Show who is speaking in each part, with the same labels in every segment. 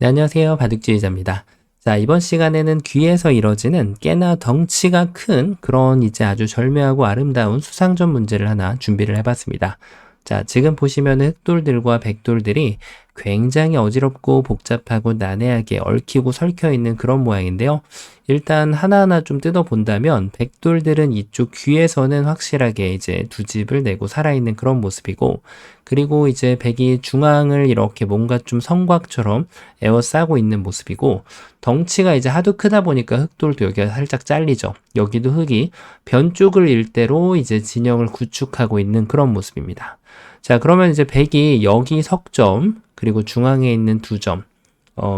Speaker 1: 네, 안녕하세요. 바둑지휘자입니다. 자, 이번 시간에는 귀에서 이뤄지는 꽤나 덩치가 큰 그런 이제 아주 절묘하고 아름다운 수상전 문제를 하나 준비를 해봤습니다. 자, 지금 보시면은 흑돌들과 백돌들이 굉장히 어지럽고 복잡하고 난해하게 얽히고 설켜 있는 그런 모양인데요. 일단 하나하나 좀 뜯어본다면 백돌들은 이쪽 귀에서는 확실하게 이제 두 집을 내고 살아있는 그런 모습이고, 그리고 이제 백이 중앙을 이렇게 뭔가 좀 성곽처럼 에워싸고 있는 모습이고, 덩치가 이제 하도 크다 보니까 흑돌도 여기가 살짝 잘리죠. 여기도 흑이 변 쪽을 일대로 이제 진영을 구축하고 있는 그런 모습입니다. 자, 그러면 이제 백이 여기 석점, 그리고 중앙에 있는 두 점,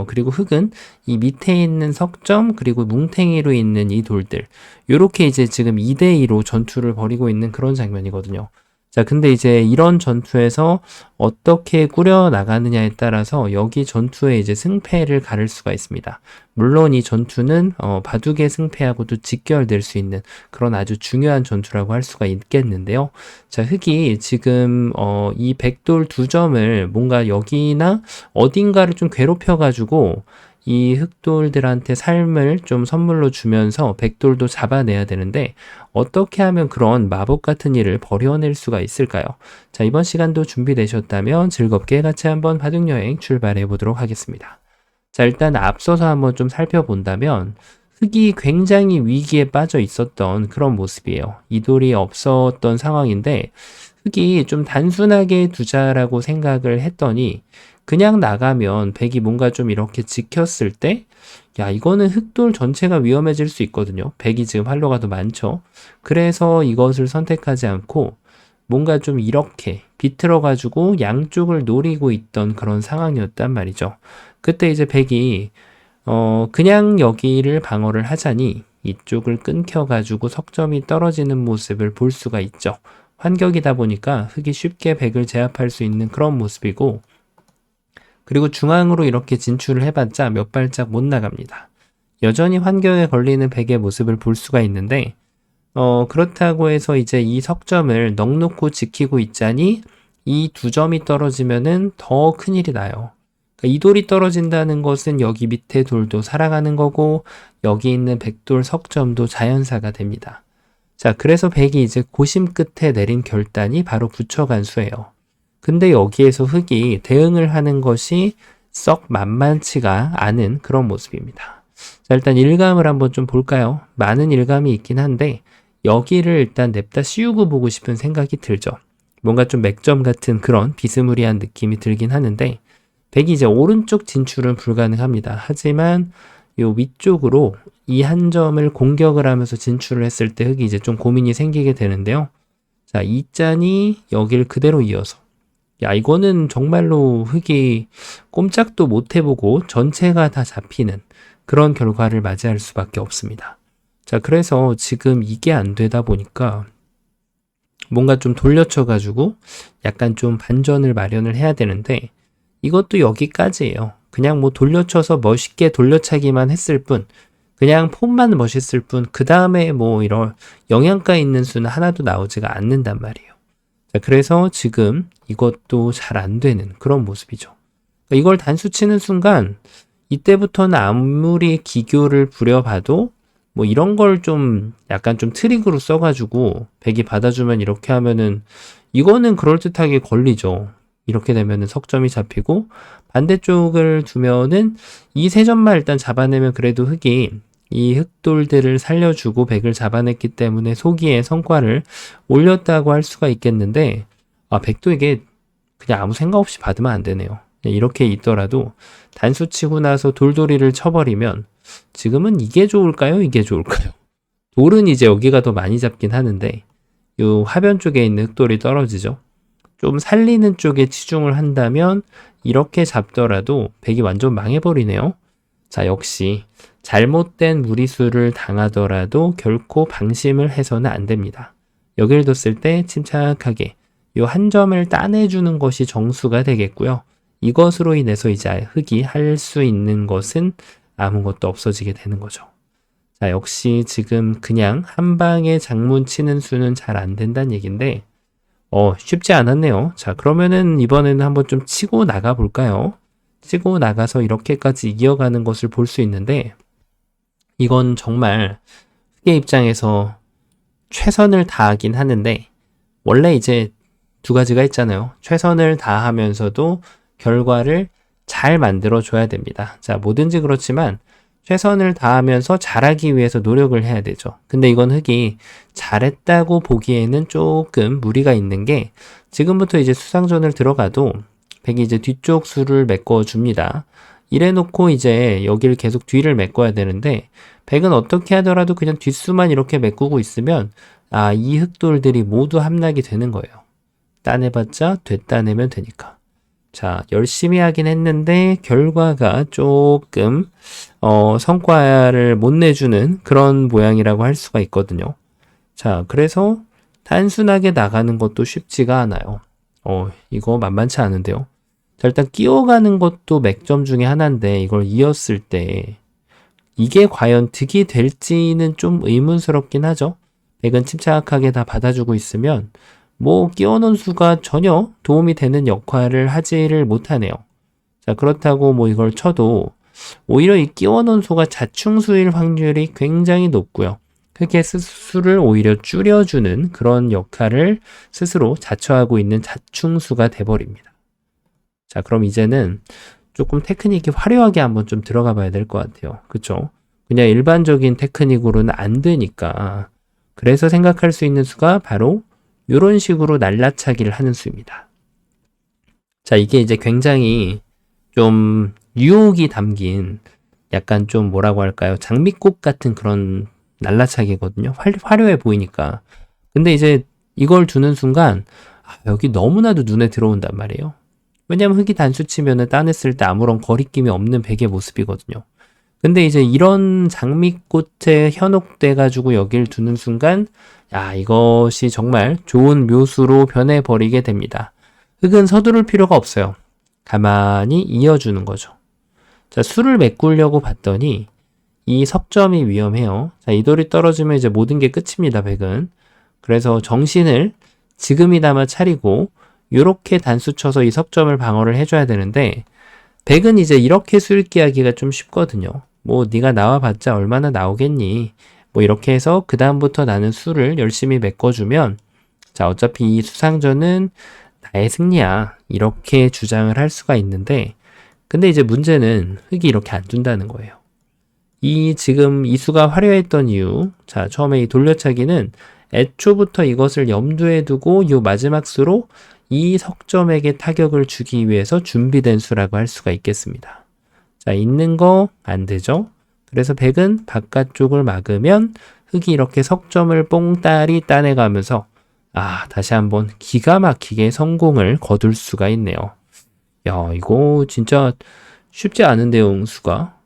Speaker 1: 그리고 흑은 이 밑에 있는 석점, 그리고 뭉탱이로 있는 이 돌들. 요렇게 이제 지금 2대2로 전투를 벌이고 있는 그런 장면이거든요. 자, 근데 이제 이런 전투에서 어떻게 꾸려 나가느냐에 따라서 여기 전투의 이제 승패를 가를 수가 있습니다. 물론 이 전투는 바둑의 승패하고도 직결될 수 있는 그런 아주 중요한 전투라고 할 수가 있겠는데요. 자, 흑이 지금 이 백돌 두 점을 뭔가 여기나 어딘가를 좀 괴롭혀가지고 이 흑돌들한테 삶을 좀 선물로 주면서 백돌도 잡아내야 되는데, 어떻게 하면 그런 마법 같은 일을 벌여낼 수가 있을까요? 자, 이번 시간도 준비되셨다면 즐겁게 같이 한번 바둑여행 출발해 보도록 하겠습니다. 자, 일단 앞서서 한번 좀 살펴본다면 흑이 굉장히 위기에 빠져 있었던 그런 모습이에요. 이 돌이 없었던 상황인데 흑이 좀 단순하게 두자라고 생각을 했더니 그냥 나가면 백이 뭔가 좀 이렇게 지켰을 때, 야, 이거는 흑돌 전체가 위험해질 수 있거든요. 백이 지금 활로가 더 많죠. 그래서 이것을 선택하지 않고 뭔가 좀 이렇게 비틀어가지고 양쪽을 노리고 있던 그런 상황이었단 말이죠. 그때 이제 백이 그냥 여기를 방어를 하자니 이쪽을 끊겨가지고 석점이 떨어지는 모습을 볼 수가 있죠. 환격이다 보니까 흑이 쉽게 백을 제압할 수 있는 그런 모습이고, 그리고 중앙으로 이렇게 진출을 해봤자 몇 발짝 못 나갑니다. 여전히 환경에 걸리는 백의 모습을 볼 수가 있는데, 그렇다고 해서 이제 이 석점을 넉놓고 지키고 있자니 이 두 점이 떨어지면은 더 큰일이 나요. 그러니까 이 돌이 떨어진다는 것은 여기 밑에 돌도 살아가는 거고, 여기 있는 백돌 석점도 자연사가 됩니다. 자, 그래서 백이 이제 고심 끝에 내린 결단이 바로 부처간수예요. 근데 여기에서 흑이 대응을 하는 것이 썩 만만치가 않은 그런 모습입니다. 자, 일단 일감을 한번 좀 볼까요? 많은 일감이 있긴 한데 여기를 일단 냅다 씌우고 보고 싶은 생각이 들죠. 뭔가 좀 맥점 같은 그런 비스무리한 느낌이 들긴 하는데, 백이 이제 오른쪽 진출은 불가능합니다. 하지만 요 위쪽으로 이 한 점을 공격을 하면서 진출을 했을 때 흑이 이제 좀 고민이 생기게 되는데요. 자, 이 짠이 여길 그대로 이어서, 야, 이거는 정말로 흑이 꼼짝도 못 해보고 전체가 다 잡히는 그런 결과를 맞이할 수밖에 없습니다. 자, 그래서 지금 이게 안 되다 보니까 뭔가 좀 돌려쳐가지고 약간 좀 반전을 마련을 해야 되는데, 이것도 여기까지예요. 그냥 뭐 돌려쳐서 멋있게 돌려차기만 했을 뿐, 그냥 폼만 멋있을 뿐, 그 다음에 뭐 이런 영양가 있는 수는 하나도 나오지가 않는단 말이에요. 자, 그래서 지금 이것도 잘 안 되는 그런 모습이죠. 이걸 단수 치는 순간 이때부터는 아무리 기교를 부려봐도 뭐 이런 걸 좀 약간 좀 트릭으로 써가지고 백이 받아주면 이렇게 하면은 이거는 그럴듯하게 걸리죠. 이렇게 되면은 석점이 잡히고, 반대쪽을 두면은 이 세 점만 일단 잡아내면 그래도 흑이 이 흑돌들을 살려주고 백을 잡아냈기 때문에 소기의 성과를 올렸다고 할 수가 있겠는데, 백도 이게 그냥 아무 생각 없이 받으면 안 되네요. 이렇게 있더라도 단수 치고 나서 돌돌이를 쳐버리면 지금은 이게 좋을까요? 이게 좋을까요? 돌은 이제 여기가 더 많이 잡긴 하는데 요 하변 쪽에 있는 흑돌이 떨어지죠. 좀 살리는 쪽에 치중을 한다면 이렇게 잡더라도 백이 완전 망해버리네요. 자, 역시 잘못된 무리수를 당하더라도 결코 방심을 해서는 안 됩니다. 여기를 뒀을 때 침착하게 이 한 점을 따내주는 것이 정수가 되겠고요. 이것으로 인해서 이제 흑이 할 수 있는 것은 아무것도 없어지게 되는 거죠. 자, 역시 지금 그냥 한 방에 장문 치는 수는 잘 안 된다는 얘기인데, 쉽지 않았네요. 자, 그러면은 이번에는 한번 좀 치고 나가 볼까요? 치고 나가서 이렇게까지 이어가는 것을 볼 수 있는데, 이건 정말 흑의 입장에서 최선을 다하긴 하는데, 원래 이제 두 가지가 있잖아요. 최선을 다하면서도 결과를 잘 만들어줘야 됩니다. 자, 뭐든지 그렇지만 최선을 다하면서 잘하기 위해서 노력을 해야 되죠. 근데 이건 흑이 잘했다고 보기에는 조금 무리가 있는 게, 지금부터 이제 수상전을 들어가도 백이 이제 뒤쪽 수를 메꿔줍니다. 이래 놓고 이제 여기를 계속 뒤를 메꿔야 되는데, 백은 어떻게 하더라도 그냥 뒷수만 이렇게 메꾸고 있으면 이 흑돌들이 모두 함락이 되는 거예요. 따내봤자 되따내면 되니까. 자, 열심히 하긴 했는데 결과가 조금 성과를 못 내주는 그런 모양이라고 할 수가 있거든요. 자, 그래서 단순하게 나가는 것도 쉽지가 않아요. 이거 만만치 않은데요. 자, 일단 끼워가는 것도 맥점 중에 하나인데, 이걸 이었을 때 이게 과연 득이 될지는 좀 의문스럽긴 하죠. 백은 침착하게 다 받아주고 있으면 뭐 끼워놓은 수가 전혀 도움이 되는 역할을 하지를 못하네요. 자, 그렇다고 뭐 이걸 쳐도 오히려 이 끼워놓은 수가 자충수일 확률이 굉장히 높고요. 흑의 수를 오히려 줄여주는 그런 역할을 스스로 자처하고 있는 자충수가 돼버립니다. 자, 그럼 이제는 조금 테크닉이 화려하게 한번 좀 들어가 봐야 될 것 같아요. 그쵸? 그냥 일반적인 테크닉으로는 안 되니까. 그래서 생각할 수 있는 수가 바로 이런 식으로 날라차기를 하는 수입니다. 자, 이게 이제 굉장히 좀 유혹이 담긴 약간 좀 뭐라고 할까요? 장미꽃 같은 그런 날라차기거든요. 화려해 보이니까. 근데 이제 이걸 두는 순간 여기 너무나도 눈에 들어온단 말이에요. 왜냐면 흑이 단수 치면은 따냈을 때 아무런 거리낌이 없는 백의 모습이거든요. 근데 이제 이런 장미꽃에 현혹돼가지고 여길 두는 순간, 이것이 정말 좋은 묘수로 변해버리게 됩니다. 흑은 서두를 필요가 없어요. 가만히 이어주는 거죠. 자, 수를 메꾸려고 봤더니 이 석점이 위험해요. 자, 이 돌이 떨어지면 이제 모든 게 끝입니다, 백은. 그래서 정신을 지금이나마 차리고 요렇게 단수 쳐서 이 석점을 방어를 해줘야 되는데, 백은 이제 이렇게 수읽기하기가 좀 쉽거든요. 뭐 네가 나와봤자 얼마나 나오겠니? 뭐 이렇게 해서 그 다음부터 나는 수를 열심히 메꿔주면, 자, 어차피 이 수상전은 나의 승리야, 이렇게 주장을 할 수가 있는데, 근데 이제 문제는 흑이 이렇게 안 둔다는 거예요. 지금 이 수가 화려했던 이유, 자, 처음에 이 돌려차기는 애초부터 이것을 염두에 두고 이 마지막 수로 이 석점에게 타격을 주기 위해서 준비된 수라고 할 수가 있겠습니다. 자, 있는 거 안 되죠? 그래서 백은 바깥쪽을 막으면 흑이 이렇게 석점을 뽕따리 따내가면서 다시 한번 기가 막히게 성공을 거둘 수가 있네요. 야, 이거 진짜 쉽지 않은데요, 응수가.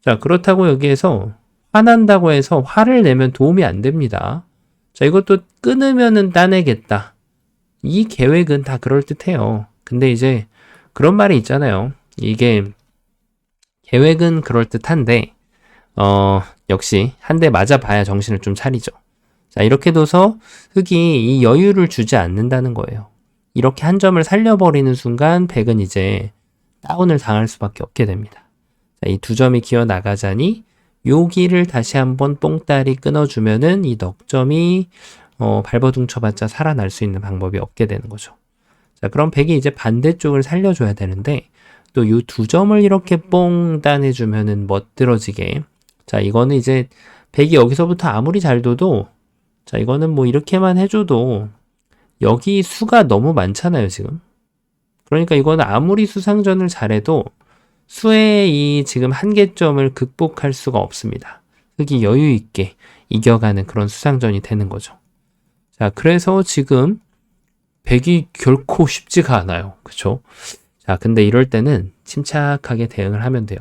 Speaker 1: 자, 그렇다고 여기에서 화난다고 해서 화를 내면 도움이 안 됩니다. 자, 이것도 끊으면은 따내겠다. 이 계획은 다 그럴듯해요. 근데 이제 그런 말이 있잖아요. 이게 계획은 그럴듯한데 역시 한 대 맞아봐야 정신을 좀 차리죠. 자, 이렇게 둬서 흑이 이 여유를 주지 않는다는 거예요. 이렇게 한 점을 살려버리는 순간 백은 이제 다운을 당할 수밖에 없게 됩니다. 자, 이 두 점이 기어 나가자니 여기를 다시 한번 뽕따리 끊어주면은 이 넉점이 발버둥 쳐봤자 살아날 수 있는 방법이 없게 되는 거죠. 자, 그럼 백이 이제 반대쪽을 살려줘야 되는데, 또 이 두 점을 이렇게 뽕 따내주면은 멋들어지게. 자, 이거는 이제 백이 여기서부터 아무리 잘 둬도, 자, 이거는 뭐 이렇게만 해줘도 여기 수가 너무 많잖아요, 지금. 그러니까 이거는 아무리 수상전을 잘해도 수의 이 지금 한계점을 극복할 수가 없습니다. 흑이 여유 있게 이겨가는 그런 수상전이 되는 거죠. 자, 그래서 지금 백이 결코 쉽지가 않아요. 그쵸? 자, 근데 이럴 때는 침착하게 대응을 하면 돼요.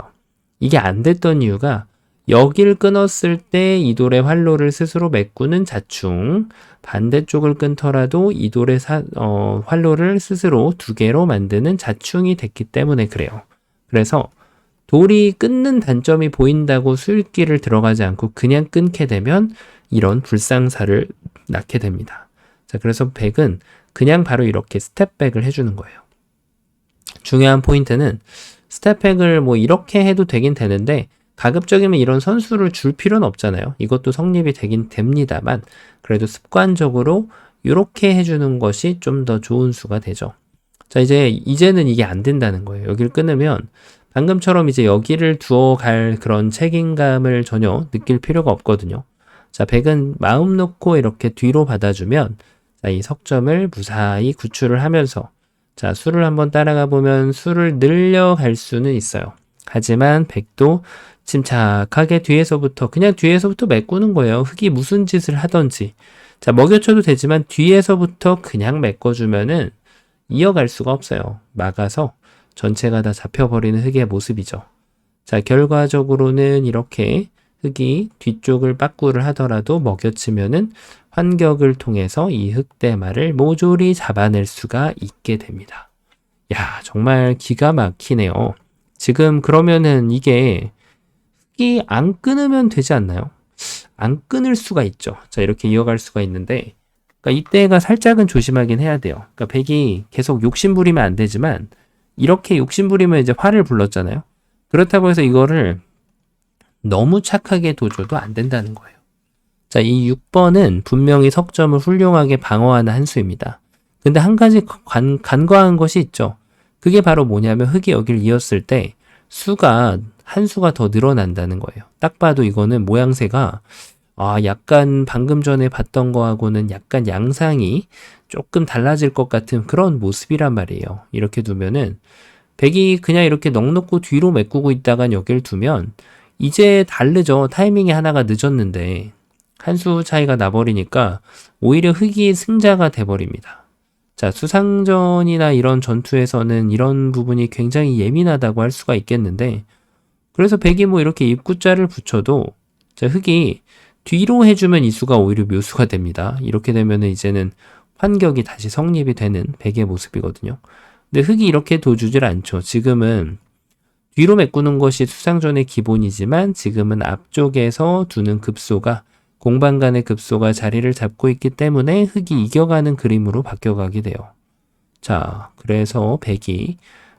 Speaker 1: 이게 안 됐던 이유가 여길 끊었을 때 이 돌의 활로를 스스로 메꾸는 자충, 반대쪽을 끊더라도 이 돌의 활로를 스스로 두 개로 만드는 자충이 됐기 때문에 그래요. 그래서 돌이 끊는 단점이 보인다고 수읽기를 들어가지 않고 그냥 끊게 되면 이런 불상사를 낳게 됩니다. 자, 그래서 백은 그냥 바로 이렇게 스텝백을 해주는 거예요. 중요한 포인트는 스텝팩을 뭐 이렇게 해도 되긴 되는데 가급적이면 이런 선수를 줄 필요는 없잖아요. 이것도 성립이 되긴 됩니다만 그래도 습관적으로 이렇게 해주는 것이 좀 더 좋은 수가 되죠. 자, 이제는 이게 안 된다는 거예요. 여기를 끊으면 방금처럼 이제 여기를 두어 갈 그런 책임감을 전혀 느낄 필요가 없거든요. 자, 백은 마음 놓고 이렇게 뒤로 받아주면 자, 이 석점을 무사히 구출을 하면서 자, 수를 한번 따라가 보면 수를 늘려갈 수는 있어요. 하지만 백도 침착하게 그냥 뒤에서부터 메꾸는 거예요. 흑이 무슨 짓을 하던지. 자, 먹여쳐도 되지만 뒤에서부터 그냥 메꿔주면은 이어갈 수가 없어요. 막아서 전체가 다 잡혀버리는 흑의 모습이죠. 자, 결과적으로는 이렇게 흑이 뒤쪽을 빠꾸를 하더라도 먹여치면은 환격을 통해서 이 흑대마를 모조리 잡아낼 수가 있게 됩니다. 야, 정말 기가 막히네요. 지금 그러면은 이게 흑이 안 끊으면 되지 않나요? 안 끊을 수가 있죠. 자, 이렇게 이어갈 수가 있는데 그러니까 이때가 살짝은 조심하긴 해야 돼요. 그러니까 백이 계속 욕심부리면 안 되지만 이렇게 욕심부리면 이제 화를 불렀잖아요. 그렇다고 해서 이거를 너무 착하게 둬줘도 안 된다는 거예요. 자, 이 6번은 분명히 석점을 훌륭하게 방어하는 한 수입니다. 근데 한 가지 간과한 것이 있죠. 그게 바로 뭐냐면 흑이 여기를 이었을 때 한 수가 더 늘어난다는 거예요. 딱 봐도 이거는 모양새가 약간 방금 전에 봤던 거하고는 약간 양상이 조금 달라질 것 같은 그런 모습이란 말이에요. 이렇게 두면은 백이 그냥 이렇게 넉넉고 뒤로 메꾸고 있다간 여길 두면 이제 다르죠. 타이밍이 하나가 늦었는데 한 수 차이가 나버리니까 오히려 흑이 승자가 돼버립니다. 자, 수상전이나 이런 전투에서는 이런 부분이 굉장히 예민하다고 할 수가 있겠는데 그래서 백이 뭐 이렇게 입구자를 붙여도 자, 흑이 뒤로 해주면 이 수가 오히려 묘수가 됩니다. 이렇게 되면은 이제는 환격이 다시 성립이 되는 백의 모습이거든요. 근데 흑이 이렇게 둬주질 않죠. 지금은 뒤로 메꾸는 것이 수상전의 기본이지만 지금은 앞쪽에서 두는 급소가 공방 간의 급소가 자리를 잡고 있기 때문에 흑이 이겨가는 그림으로 바뀌어가게 돼요. 자, 그래서 백이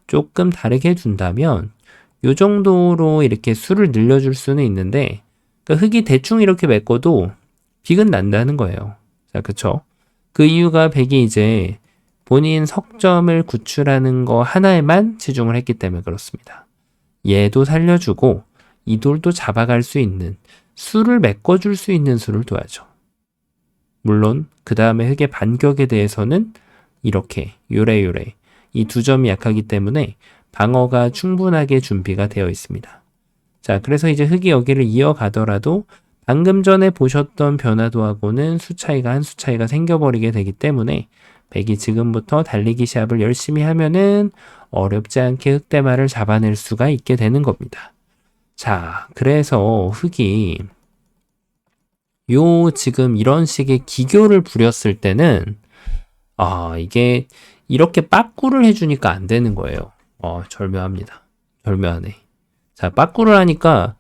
Speaker 1: 조금 다르게 둔다면 이 정도로 이렇게 수를 늘려줄 수는 있는데 그러니까 흑이 대충 이렇게 메꿔도 빅은 난다는 거예요. 자, 그쵸? 그 이유가 백이 이제 본인 석점을 구출하는 거 하나에만 치중을 했기 때문에 그렇습니다. 얘도 살려주고 이 돌도 잡아갈 수 있는 수를 메꿔줄 수 있는 수를 둬야죠. 물론 그 다음에 흑의 반격에 대해서는 이렇게 요래요래 이 두 점이 약하기 때문에 방어가 충분하게 준비가 되어 있습니다. 자, 그래서 이제 흑이 여기를 이어가더라도 방금 전에 보셨던 변화도하고는 한 수 차이가 생겨버리게 되기 때문에 백이 지금부터 달리기 시합을 열심히 하면은 어렵지 않게 흑대마를 잡아낼 수가 있게 되는 겁니다. 자, 그래서 흑이 지금 이런 식의 기교를 부렸을 때는 이게 이렇게 빠꾸를 해주니까 안 되는 거예요. 절묘합니다. 절묘하네. 자, 빠꾸를 하니까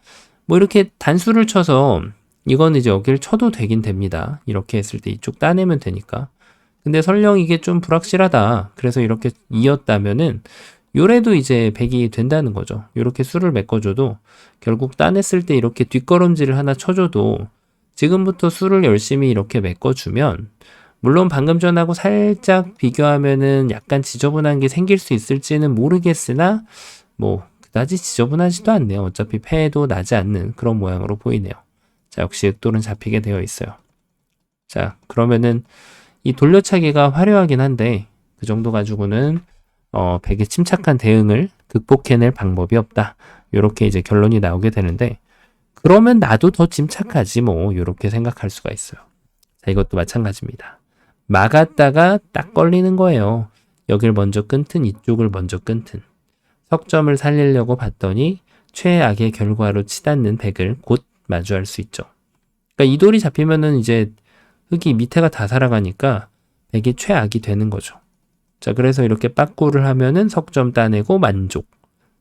Speaker 1: 뭐 이렇게 단수를 쳐서 이거는 이제 여기를 쳐도 되긴 됩니다. 이렇게 했을 때 이쪽 따내면 되니까. 근데 설령 이게 좀 불확실하다. 그래서 이렇게 이었다면은 요래도 이제 백이 된다는 거죠. 이렇게 수를 메꿔줘도 결국 따냈을 때 이렇게 뒷걸음질을 하나 쳐줘도 지금부터 수를 열심히 이렇게 메꿔주면 물론 방금 전하고 살짝 비교하면은 약간 지저분한 게 생길 수 있을지는 모르겠으나 뭐 그다지 지저분하지도 않네요. 어차피 패도 나지 않는 그런 모양으로 보이네요. 자, 역시 흑돌은 잡히게 되어 있어요. 자, 그러면은 이 돌려차기가 화려하긴 한데 그 정도 가지고는 백의 침착한 대응을 극복해낼 방법이 없다. 요렇게 이제 결론이 나오게 되는데 그러면 나도 더 침착하지 뭐 요렇게 생각할 수가 있어요. 자, 이것도 마찬가지입니다. 막았다가 딱 걸리는 거예요. 여길 먼저 끊든 이쪽을 먼저 끊든 석점을 살리려고 봤더니 최악의 결과로 치닫는 백을 곧 마주할 수 있죠. 그러니까 이 돌이 잡히면은 이제 흑이 밑에가 다 살아가니까 백이 최악이 되는 거죠. 자, 그래서 이렇게 빠꾸를 하면은 석점 따내고 만족.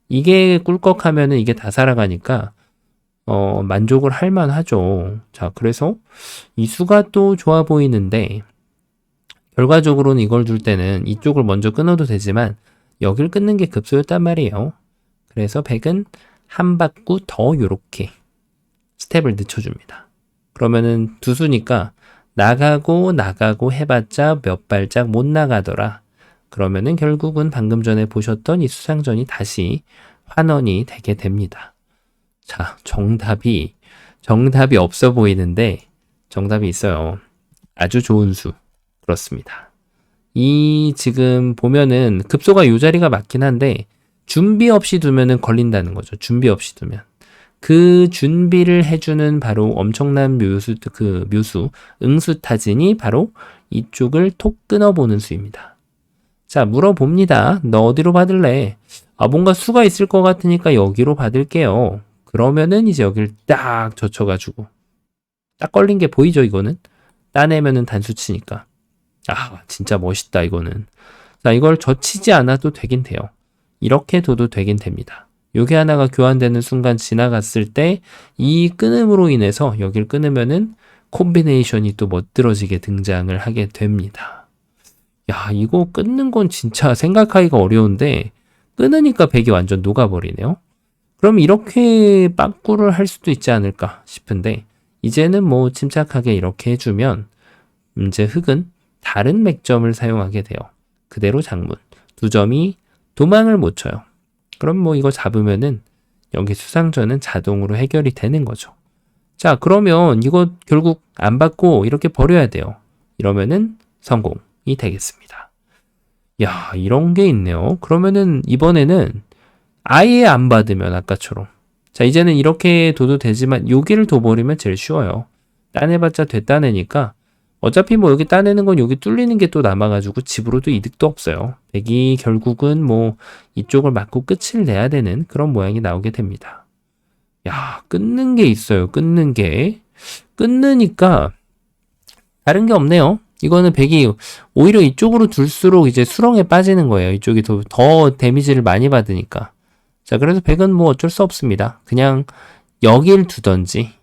Speaker 1: 이게 꿀꺽하면은 이게 다 살아가니까 만족을 할 만하죠. 자, 그래서 이 수가 또 좋아 보이는데 결과적으로는 이걸 둘 때는 이쪽을 먼저 끊어도 되지만 여길 끊는 게 급소였단 말이에요. 그래서 백은 한 바퀴 더 요렇게 스텝을 늦춰줍니다. 그러면은 두수니까 나가고 해봤자 몇 발짝 못 나가더라. 그러면은 결국은 방금 전에 보셨던 이 수상전이 다시 환원이 되게 됩니다. 자, 정답이 없어 보이는데 정답이 있어요. 아주 좋은 수. 그렇습니다. 이 지금 보면은 급소가 요 자리가 맞긴 한데 준비 없이 두면은 걸린다는 거죠. 준비 없이 두면. 그 준비를 해주는 바로 엄청난 묘수, 응수타진이 바로 이쪽을 톡 끊어보는 수입니다. 자, 물어봅니다. 너 어디로 받을래? 뭔가 수가 있을 것 같으니까 여기로 받을게요. 그러면은 이제 여기를 딱 젖혀가지고 딱 걸린 게 보이죠, 이거는? 따내면은 단수치니까. 진짜 멋있다, 이거는. 자, 이걸 젖히지 않아도 되긴 돼요. 이렇게 둬도 되긴 됩니다. 요게 하나가 교환되는 순간 지나갔을 때 이 끊음으로 인해서 여길 끊으면은 콤비네이션이 또 멋들어지게 등장을 하게 됩니다. 야, 이거 끊는 건 진짜 생각하기가 어려운데 끊으니까 백이 완전 녹아버리네요. 그럼 이렇게 빠꾸를 할 수도 있지 않을까 싶은데 이제는 뭐 침착하게 이렇게 해주면 이제 흑은 다른 맥점을 사용하게 돼요. 그대로 장문. 두 점이 도망을 못 쳐요. 그럼 뭐 이거 잡으면은 여기 수상전은 자동으로 해결이 되는 거죠. 자, 그러면 이거 결국 안 받고 이렇게 버려야 돼요. 이러면은 성공이 되겠습니다. 야, 이런 게 있네요. 그러면은 이번에는 아예 안 받으면 아까처럼. 자, 이제는 이렇게 둬도 되지만 여기를 둬버리면 제일 쉬워요. 따내봤자 됐다내니까 어차피 뭐 여기 따내는 건 여기 뚫리는 게 또 남아가지고 집으로도 이득도 없어요. 백이 결국은 뭐 이쪽을 맞고 끝을 내야 되는 그런 모양이 나오게 됩니다. 야, 끊는 게 있어요. 끊는 게. 끊느니까 다른 게 없네요. 이거는 백이 오히려 이쪽으로 둘수록 이제 수렁에 빠지는 거예요. 이쪽이 더 데미지를 많이 받으니까. 자, 그래서 백은 뭐 어쩔 수 없습니다. 그냥 여길 두던지.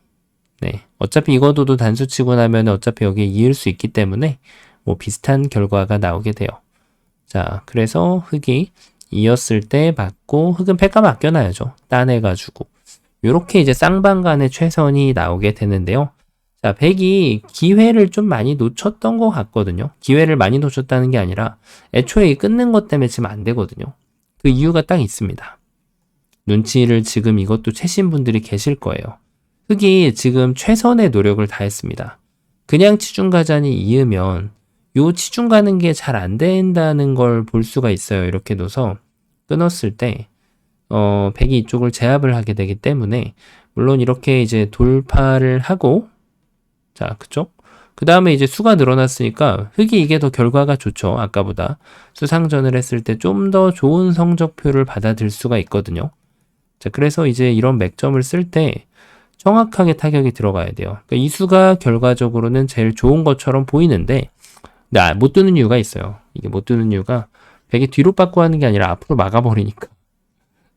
Speaker 1: 네. 어차피 이거도 단수 치고 나면 어차피 여기에 이을 수 있기 때문에 뭐 비슷한 결과가 나오게 돼요. 자, 그래서 흑이 이었을 때 받고 흑은 패가 맡겨놔야죠. 따내가지고. 요렇게 이제 쌍방간의 최선이 나오게 되는데요. 자, 백이 기회를 좀 많이 놓쳤던 것 같거든요. 기회를 많이 놓쳤다는 게 아니라 애초에 끊는 것 때문에 지금 안 되거든요. 그 이유가 딱 있습니다. 눈치를 지금 이것도 채신 분들이 계실 거예요. 흑이 지금 최선의 노력을 다했습니다. 그냥 치중가잔이 이으면 요 치중 가는 게 잘 안 된다는 걸 볼 수가 있어요. 이렇게 둬서 끊었을 때 백이 이쪽을 제압을 하게 되기 때문에 물론 이렇게 이제 돌파를 하고 자, 그쵸? 그 다음에 이제 수가 늘어났으니까 흑이 이게 더 결과가 좋죠. 아까보다 수상전을 했을 때 좀 더 좋은 성적표를 받아들 수가 있거든요. 자, 그래서 이제 이런 맥점을 쓸 때 정확하게 타격이 들어가야 돼요. 그러니까 이 수가 결과적으로는 제일 좋은 것처럼 보이는데 못 두는 이유가 있어요. 이게 못 두는 이유가 백이 뒤로 빠꾸 하는 게 아니라 앞으로 막아버리니까.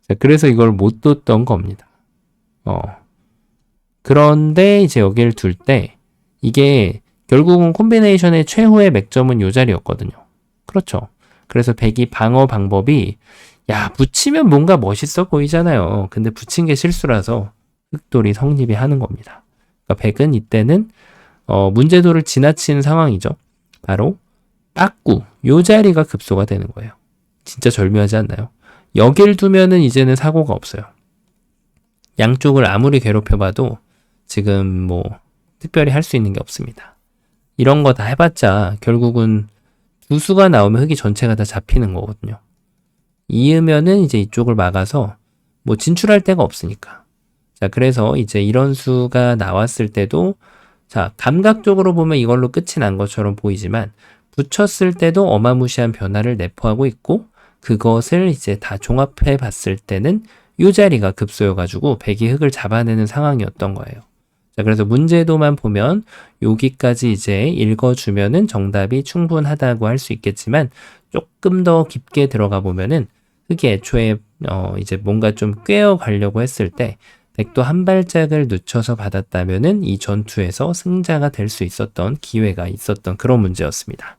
Speaker 1: 자, 그래서 이걸 못 뒀던 겁니다. 그런데 이제 여기를 둘 때 이게 결국은 콤비네이션의 최후의 맥점은 이 자리였거든요. 그렇죠. 그래서 백이 방어 방법이 붙이면 뭔가 멋있어 보이잖아요. 근데 붙인 게 실수라서 흑돌이 성립이 하는 겁니다. 그러니까 백은 이때는 문제도를 지나친 상황이죠. 바로 빠꾸 요 자리가 급소가 되는 거예요. 진짜 절묘하지 않나요? 여길 두면은 이제는 사고가 없어요. 양쪽을 아무리 괴롭혀봐도 지금 뭐 특별히 할 수 있는 게 없습니다. 이런 거 다 해봤자 결국은 두 수가 나오면 흑이 전체가 다 잡히는 거거든요. 이으면은 이제 이쪽을 막아서 뭐 진출할 데가 없으니까. 자, 그래서 이제 이런 수가 나왔을 때도 자, 감각적으로 보면 이걸로 끝이 난 것처럼 보이지만 붙였을 때도 어마무시한 변화를 내포하고 있고 그것을 이제 다 종합해 봤을 때는 이 자리가 급소여가지고 백이 흑을 잡아내는 상황이었던 거예요. 자, 그래서 문제도만 보면 여기까지 이제 읽어주면은 정답이 충분하다고 할 수 있겠지만 조금 더 깊게 들어가 보면은 흑이 애초에 이제 뭔가 좀 꿰어가려고 했을 때 백도 한 발짝을 늦춰서 받았다면은 이 전투에서 승자가 될 수 있었던 기회가 있었던 그런 문제였습니다.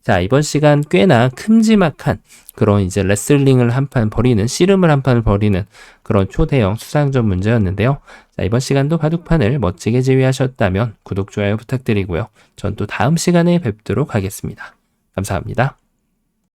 Speaker 1: 자, 이번 시간 꽤나 큼지막한 그런 이제 레슬링을 한 판 벌이는, 씨름을 한 판을 벌이는 그런 초대형 수상전 문제였는데요. 자, 이번 시간도 바둑판을 멋지게 지휘하셨다면 구독, 좋아요 부탁드리고요. 전 또 다음 시간에 뵙도록 하겠습니다. 감사합니다.